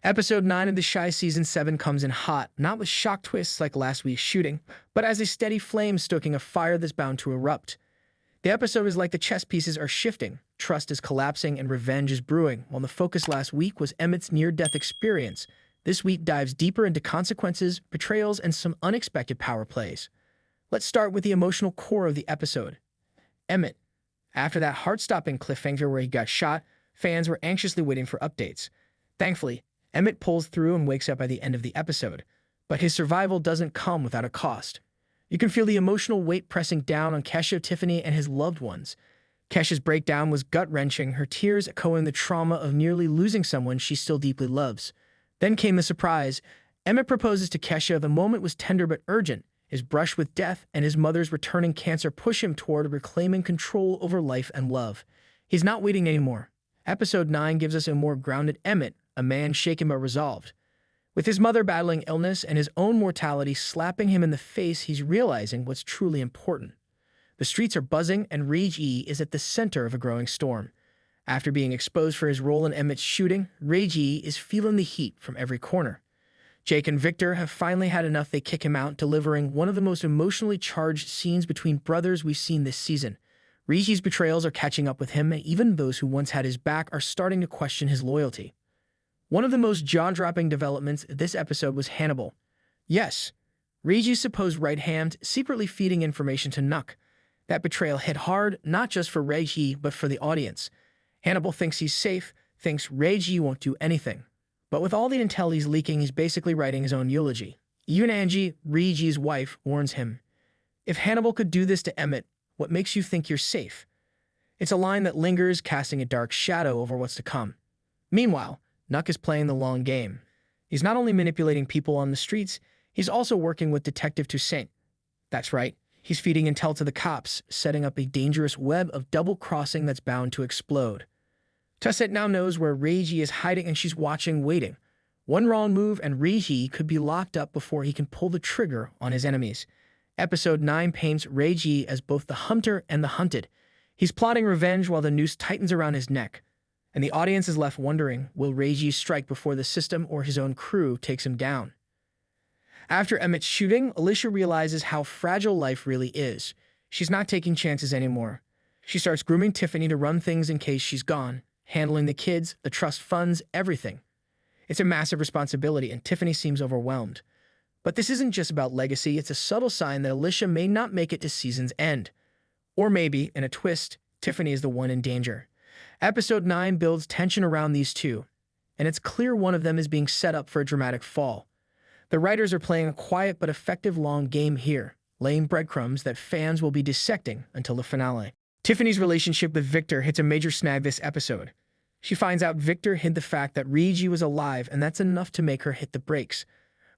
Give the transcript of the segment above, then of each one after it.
Episode 9 of The Shy Season 7 comes in hot, not with shock twists like last week's shooting, but as a steady flame stoking a fire that's bound to erupt. The episode is like the chess pieces are shifting, trust is collapsing, and revenge is brewing. While the focus last week was Emmett's near-death experience, this week dives deeper into consequences, betrayals, and some unexpected power plays. Let's start with the emotional core of the episode. Emmett. After that heart-stopping cliffhanger where he got shot, fans were anxiously waiting for updates. Thankfully, Emmett pulls through and wakes up by the end of the episode, but his survival doesn't come without a cost. You can feel the emotional weight pressing down on Kesha, Tiffany, and his loved ones. Kesha's breakdown was gut-wrenching, her tears echoing the trauma of nearly losing someone she still deeply loves. Then came the surprise. Emmett proposes to Kesha. The moment was tender but urgent. His brush with death and his mother's returning cancer push him toward reclaiming control over life and love. He's not waiting anymore. Episode 9 gives us a more grounded Emmett, a man shaken but resolved. With his mother battling illness and his own mortality slapping him in the face, he's realizing what's truly important. The streets are buzzing, and Rage E is at the center of a growing storm. After being exposed for his role in Emmett's shooting, Rage E is feeling the heat from every corner. Jake and Victor have finally had enough. They kick him out, delivering one of the most emotionally charged scenes between brothers we've seen this season. Rage E's betrayals are catching up with him, and even those who once had his back are starting to question his loyalty. One of the most jaw-dropping developments this episode was Hannibal. Yes, Reggie's supposed right hand secretly feeding information to Nuck. That betrayal hit hard, not just for Reggie, but for the audience. Hannibal thinks he's safe, thinks Reggie won't do anything. But with all the intel he's leaking, he's basically writing his own eulogy. Even Angie, Reggie's wife, warns him. If Hannibal could do this to Emmett, what makes you think you're safe? It's a line that lingers, casting a dark shadow over what's to come. Meanwhile, Nuck is playing the long game. He's not only manipulating people on the streets, he's also working with Detective Toussaint. That's right, he's feeding intel to the cops, setting up a dangerous web of double-crossing that's bound to explode. Toussaint now knows where Reggie is hiding, and she's watching, waiting. One wrong move and Reggie could be locked up before he can pull the trigger on his enemies. Episode 9 paints Reggie as both the hunter and the hunted. He's plotting revenge while the noose tightens around his neck. And the audience is left wondering, will Reggie strike before the system or his own crew takes him down? After Emmett's shooting, Alicia realizes how fragile life really is. She's not taking chances anymore. She starts grooming Tiffany to run things in case she's gone, handling the kids, the trust funds, everything. It's a massive responsibility, and Tiffany seems overwhelmed. But this isn't just about legacy, it's a subtle sign that Alicia may not make it to season's end. Or maybe, in a twist, Tiffany is the one in danger. Episode 9 builds tension around these two, and it's clear one of them is being set up for a dramatic fall. The writers are playing a quiet but effective long game here, laying breadcrumbs that fans will be dissecting until the finale. Tiffany's relationship with Victor hits a major snag this episode. She finds out Victor hid the fact that Reggie was alive, and that's enough to make her hit the brakes.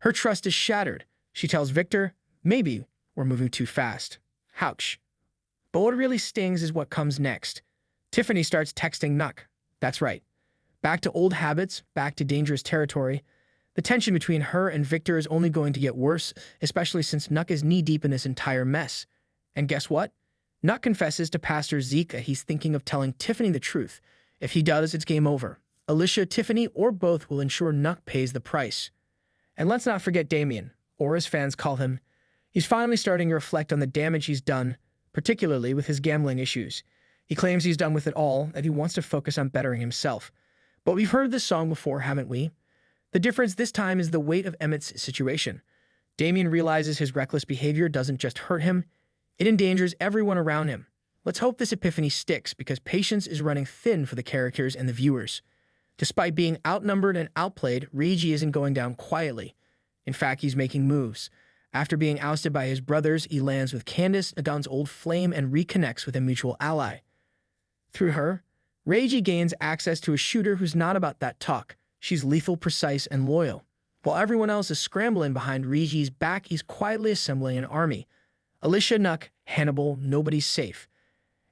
Her trust is shattered. She tells Victor, maybe we're moving too fast. Ouch. But what really stings is what comes next. Tiffany starts texting Nuck. That's right. Back to old habits, back to dangerous territory. The tension between her and Victor is only going to get worse, especially since Nuck is knee-deep in this entire mess. And guess what? Nuck confesses to Pastor Zeke that he's thinking of telling Tiffany the truth. If he does, it's game over. Alicia, Tiffany, or both will ensure Nuck pays the price. And let's not forget Damian, or as fans call him. He's finally starting to reflect on the damage he's done, particularly with his gambling issues. He claims he's done with it all, that he wants to focus on bettering himself. But we've heard this song before, haven't we? The difference this time is the weight of Emmett's situation. Damian realizes his reckless behavior doesn't just hurt him, it endangers everyone around him. Let's hope this epiphany sticks, because patience is running thin for the characters and the viewers. Despite being outnumbered and outplayed, Reggie isn't going down quietly. In fact, he's making moves. After being ousted by his brothers, he lands with Candace, Agon's old flame, and reconnects with a mutual ally. Through her, Reggie gains access to a shooter who's not about that talk. She's lethal, precise, and loyal. While everyone else is scrambling behind Reggie's back, he's quietly assembling an army. Alicia, Nuck, Hannibal, nobody's safe.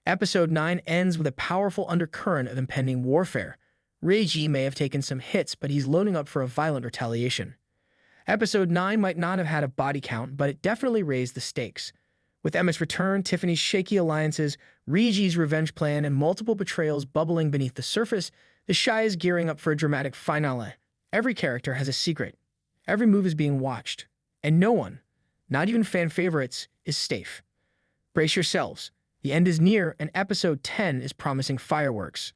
Episode 9 ends with a powerful undercurrent of impending warfare. Reggie may have taken some hits, but he's loading up for a violent retaliation. Episode 9 might not have had a body count, but it definitely raised the stakes. With Emmett's return, Tiffany's shaky alliances, Reggie's revenge plan, and multiple betrayals bubbling beneath the surface, The Shy is gearing up for a dramatic finale. Every character has a secret. Every move is being watched. And no one, not even fan favorites, is safe. Brace yourselves. The end is near, and episode 10 is promising fireworks.